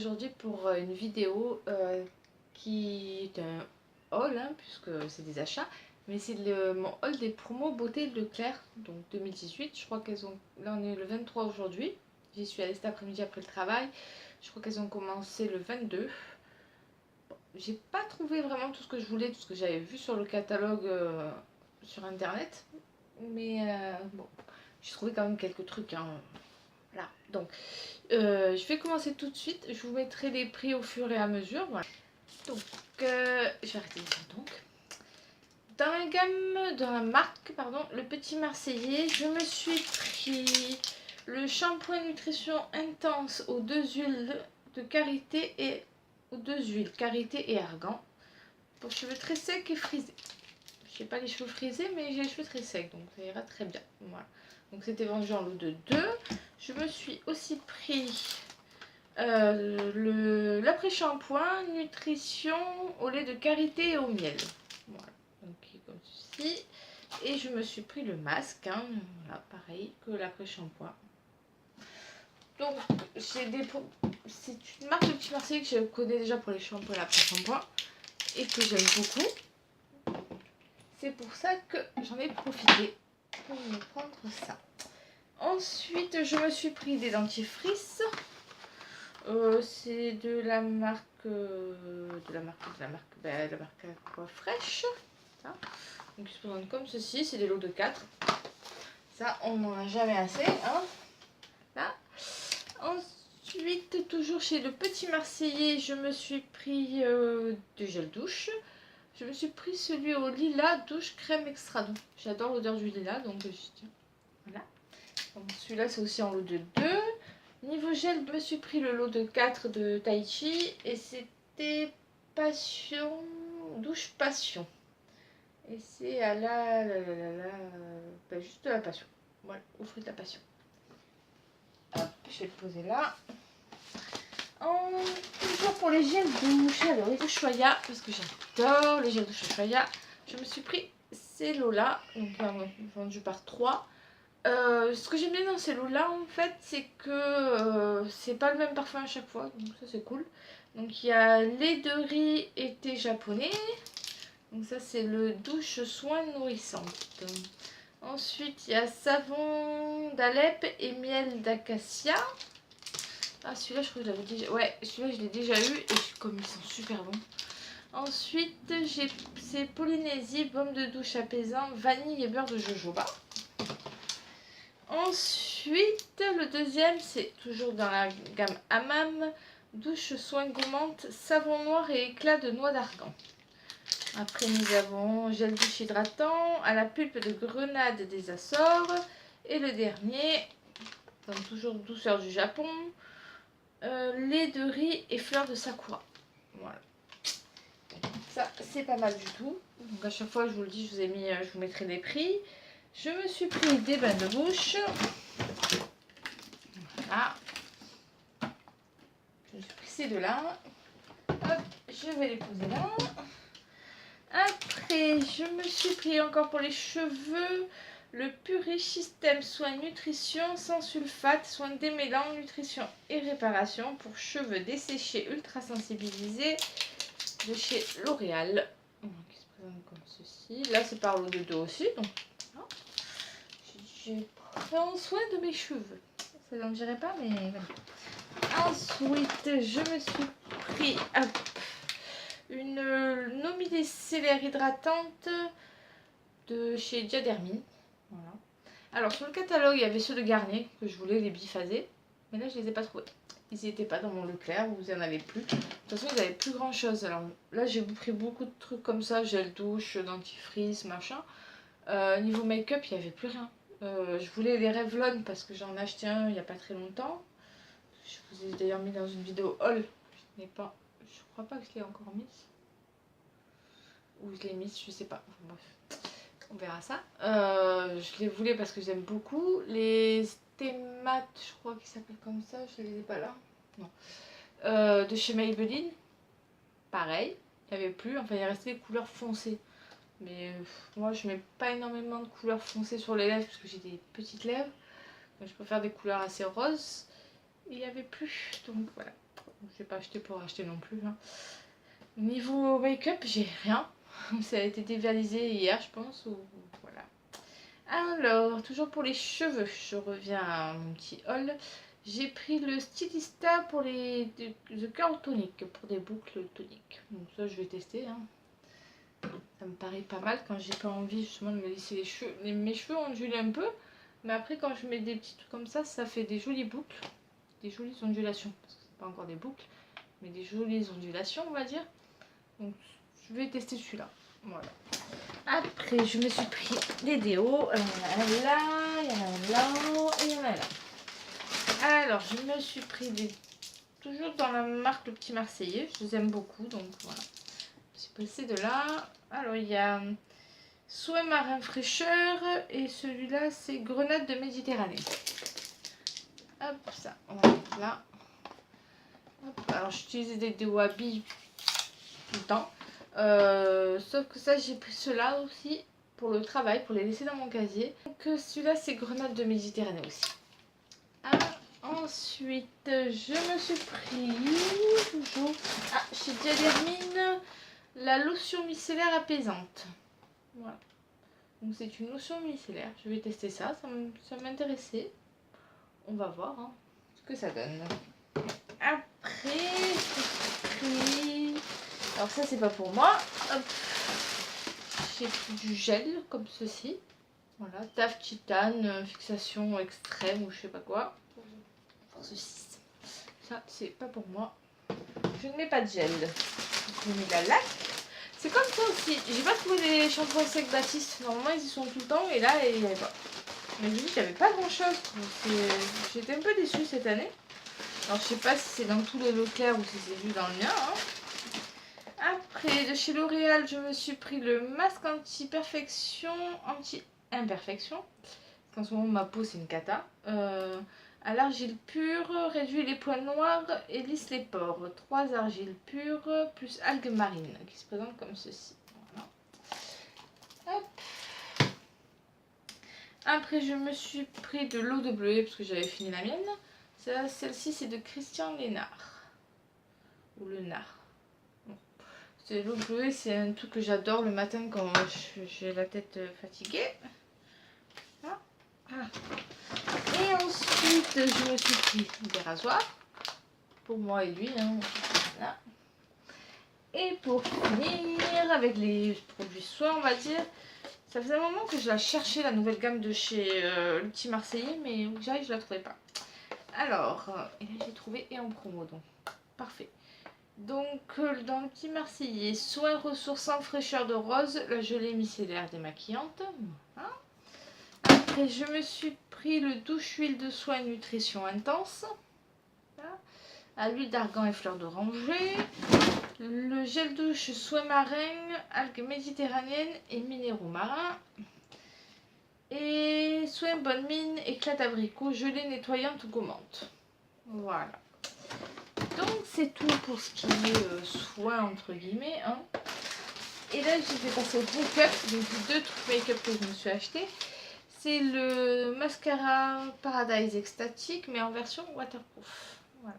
aujourd'hui pour une vidéo qui est un haul, hein, puisque c'est des achats, mais c'est mon haul des promos beauté Leclerc, donc 2018. Je crois qu'elles ont, là on est le 23 aujourd'hui, j'y suis allée cet après-midi après le travail, je crois qu'elles ont commencé le 22. Bon, j'ai pas trouvé vraiment tout ce que je voulais, tout ce que j'avais vu sur le catalogue sur internet, mais bon, j'ai trouvé quand même quelques trucs, hein. Voilà, donc je vais commencer tout de suite. Je vous mettrai les prix au fur et à mesure. Voilà. Donc, je vais arrêter de dire donc. Dans la gamme, dans la marque, pardon, le Petit Marseillais, je me suis pris le shampoing nutrition intense aux deux huiles de karité et aux deux huiles karité et argan pour cheveux très secs et frisés. J'ai pas les cheveux frisés, mais j'ai les cheveux très secs, donc ça ira très bien. Voilà. Donc c'était vendu en lot de 2. Je me suis aussi pris l'après-shampoing nutrition au lait de karité et au miel. Voilà, donc comme ceci. Et je me suis pris le masque, hein, voilà, pareil que l'après-shampoing. Donc c'est une marque de Petit Marseillais que je connais déjà pour les shampoings et l'après-shampoing et que j'aime beaucoup. C'est pour ça que j'en ai profité pour me prendre ça. Ensuite, je me suis pris des dentifrices. C'est de la marque Aquafresh. Ça. Donc ils se présentent comme ceci, c'est des lots de 4. Ça, on n'en a jamais assez, hein. Là. Ensuite, toujours chez le Petit Marseillais, je me suis pris du gel douche. Je me suis pris celui au lilas douche crème extra doux. J'adore l'odeur du lilas, donc je tiens. Voilà. Donc celui-là, c'est aussi en lot de 2. Niveau gel, je me suis pris le lot de 4 de Tai Chi et c'était Passion, douche Passion. Et c'est à juste de la passion. Voilà, au fruit de la passion. Hop, je vais le poser là. Toujours pour les gels douche, alors les Ushuaïa, parce que j'adore les gels douche Ushuaïa. Je me suis pris ces lots-là, donc vendus par 3. Ce que j'aime bien dans ces lots-là, en fait, c'est que c'est pas le même parfum à chaque fois, donc ça c'est cool. Donc il y a lait de riz été japonais, donc ça c'est le douche soin nourrissante. Ensuite il y a savon d'Alep et miel d'acacia. Ah celui-là je crois que je l'avais déjà, ouais celui-là je l'ai déjà eu et comme ils sont super bons. Ensuite c'est Polynésie, baume de douche apaisant, vanille et beurre de jojoba. Ensuite, le deuxième, c'est toujours dans la gamme Hammam, douche soin gommante, savon noir et éclat de noix d'argan. Après, nous avons gel douche hydratant à la pulpe de grenade des Açores. Et le dernier, donc toujours douceur du Japon, lait de riz et fleurs de sakura. Voilà. Ça, c'est pas mal du tout. Donc à chaque fois, je vous le dis, je vous mettrai les prix. Je me suis pris des bains de bouche. Voilà. Je me suis pris ces deux-là. Hop, je vais les poser là. Après, je me suis pris encore pour les cheveux le Purich Système Soin Nutrition sans sulfate, soin démêlant, nutrition et réparation pour cheveux desséchés ultra sensibilisés de chez L'Oréal. Qui se présente comme ceci. Là, c'est par lot de 2 aussi. Donc, voilà. J'ai pris soin de mes cheveux. Ça n'en dirait pas, mais voilà. Ensuite, je me suis pris une Nomilé Célaire hydratante de chez Diadermine. Voilà. Alors, sur le catalogue, il y avait ceux de Garnier que je voulais, les biphasés. Mais là, je les ai pas trouvés. Ils n'y étaient pas dans mon Leclerc, vous en avez plus. De toute façon, ils n'avaient plus grand chose. Alors là, j'ai pris beaucoup de trucs comme ça, gel douche, dentifrice, machin. Niveau make-up, il n'y avait plus rien. Je voulais les Revlon parce que j'en ai acheté un il n'y a pas très longtemps. Je vous ai d'ailleurs mis dans une vidéo haul. Je crois pas que je l'ai encore mise. Ou je l'ai mise, je sais pas. Enfin, bref, on verra ça. Je les voulais parce que j'aime beaucoup. Les Stémat, je crois qu'ils s'appellent comme ça. Je les ai pas là. Non. De chez Maybelline. Pareil. Il n'y avait plus. Enfin, il restait des couleurs foncées. Mais moi, je mets pas énormément de couleurs foncées sur les lèvres parce que j'ai des petites lèvres. Donc, je préfère des couleurs assez roses. Il n'y avait plus. Donc voilà. j'ai pas acheté pour acheter non plus. Hein. Niveau make-up, j'ai rien. Ça a été dévalisé hier, je pense. Ou... Voilà. Alors, toujours pour les cheveux, je reviens à mon petit haul. J'ai pris le Stylista pour les The Curl Tonic, pour des boucles toniques. Donc ça, je vais tester. Hein. Ça me paraît pas mal quand j'ai pas envie justement de me laisser les cheveux. Mes cheveux ondulent un peu, mais après quand je mets des petits trucs comme ça fait des jolies boucles, des jolies ondulations. Parce que c'est pas encore des boucles, mais des jolies ondulations, on va dire. Donc je vais tester celui-là. Voilà. Après, je me suis pris des déos. Alors, il y en a là, il y en a là et il y en a là. Alors, je me suis pris des... toujours dans la marque Le Petit Marseillais. Je les aime beaucoup, donc voilà. Je suis passée de là. Alors, il y a Soin Marin Fraîcheur et celui-là, c'est Grenade de Méditerranée. Hop, ça, on va mettre là. Hop. Alors, j'utilise des déos à billes tout le temps. Sauf que ça, j'ai pris ceux-là aussi pour le travail, pour les laisser dans mon casier. Donc, celui-là, c'est Grenade de Méditerranée aussi. Ah, ensuite, je me suis pris toujours chez Diadermine la lotion micellaire apaisante. Voilà. Donc c'est une lotion micellaire. Je vais tester ça. Ça m'intéressait. On va voir hein, ce que ça donne. Après, j'ai pris... Alors ça, c'est pas pour moi. Hop. J'ai pris du gel comme ceci. Voilà, taf titane, fixation extrême ou je sais pas quoi. Force 6. Ça, c'est pas pour moi. Je ne mets pas de gel. Je mets de la laque. C'est comme ça aussi. J'ai pas trouvé les shampoings secs Baptiste. Normalement, ils y sont tout le temps et là, il n'y avait pas. Mais je dis qu'il n'y avait pas grand chose. J'étais un peu déçue cette année. Alors, je sais pas si c'est dans tous les Leclerc ou si c'est juste dans le mien. Hein. Après, de chez L'Oréal, je me suis pris le masque anti-perfection, anti-imperfection. En ce moment, ma peau, c'est une cata. À l'argile pure, réduit les points noirs et lisse les pores. 3 argiles pures plus algues marines qui se présentent comme ceci. Voilà. Hop. Après, je me suis pris de l'eau de bleuet parce que j'avais fini la mienne. Celle-ci, c'est de Christian Lénard. Ou Lenard. C'est l'eau de bleuet, c'est un truc que j'adore le matin quand j'ai la tête fatiguée. Et ensuite, je me suis pris des rasoirs. Pour moi et lui. Hein. Voilà. Et pour finir, avec les produits soins, on va dire. Ça faisait un moment que je la cherchais, la nouvelle gamme de chez Le Petit Marseillais. Mais où j'arrive, je la trouvais pas. Alors, et là j'ai trouvé et en promo. Donc, parfait. Donc, dans Le Petit Marseillais, soins ressources en fraîcheur de rose, la gelée micellaire démaquillante. Voilà. Après, je me suis pris le douche huile de soin nutrition intense. Voilà. À l'huile d'argan et fleurs d'oranger. Le gel douche soin marin, algues méditerranéennes et minéraux marins. Et soin bonne mine, éclat d'abricot, gelée nettoyante gommante. Voilà. Donc, c'est tout pour ce qui est soin entre guillemets. Hein. Et là, je vais passer au make-up. Donc, 2 trucs make-up que je me suis acheté. C'est le mascara Paradise Extatique, mais en version waterproof. Voilà.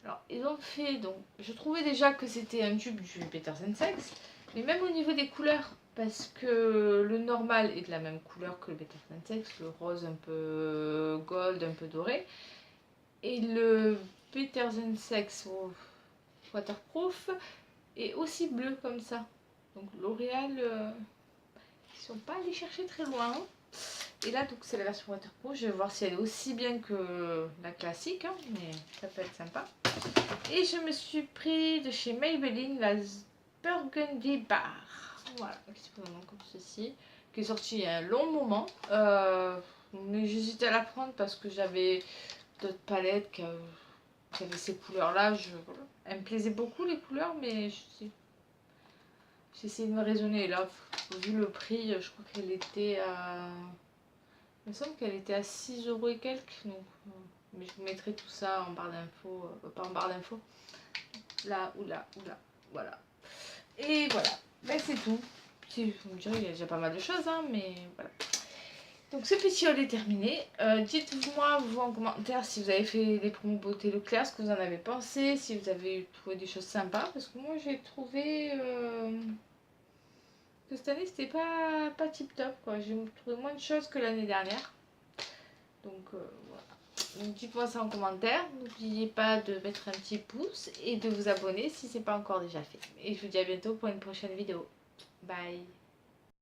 Alors, ils ont fait, donc, je trouvais déjà que c'était un tube du Better Than Sex, mais même au niveau des couleurs, parce que le normal est de la même couleur que le Better Than Sex, le rose un peu gold, un peu doré, et le Better Than Sex waterproof est aussi bleu comme ça. Donc L'Oréal, ils sont pas allés chercher très loin. Hein. Et là, donc c'est la version waterproof. Je vais voir si elle est aussi bien que la classique, hein, mais ça peut être sympa. Et je me suis pris de chez Maybelline la Burgundy Bar. Voilà, qui se présente comme ceci. Qui est sorti il y a un long moment. Mais j'hésitais à la prendre parce que j'avais d'autres palettes qui avaient ces couleurs-là. Voilà. Elles me plaisaient beaucoup les couleurs, mais j'ai essayé de me raisonner. Là, vu le prix, je crois qu'elle était à... Il me semble qu'elle était à 6 € et quelques. Donc, mais je vous mettrai tout ça en barre d'infos. Pas en barre d'infos. Là, ou là, ou là. Voilà. Et voilà. Ben, c'est tout. Vous me direz, il y a déjà pas mal de choses, hein, mais voilà. Donc ce petit haul est terminé. Dites-moi vous en commentaire si vous avez fait les promos beauté Leclerc, ce que vous en avez pensé, si vous avez trouvé des choses sympas. Parce que moi j'ai trouvé que cette année c'était pas tip top quoi. J'ai trouvé moins de choses que l'année dernière. Donc voilà. Donc dites-moi ça en commentaire. N'oubliez pas de mettre un petit pouce et de vous abonner si ce n'est pas encore déjà fait. Et je vous dis à bientôt pour une prochaine vidéo. Bye.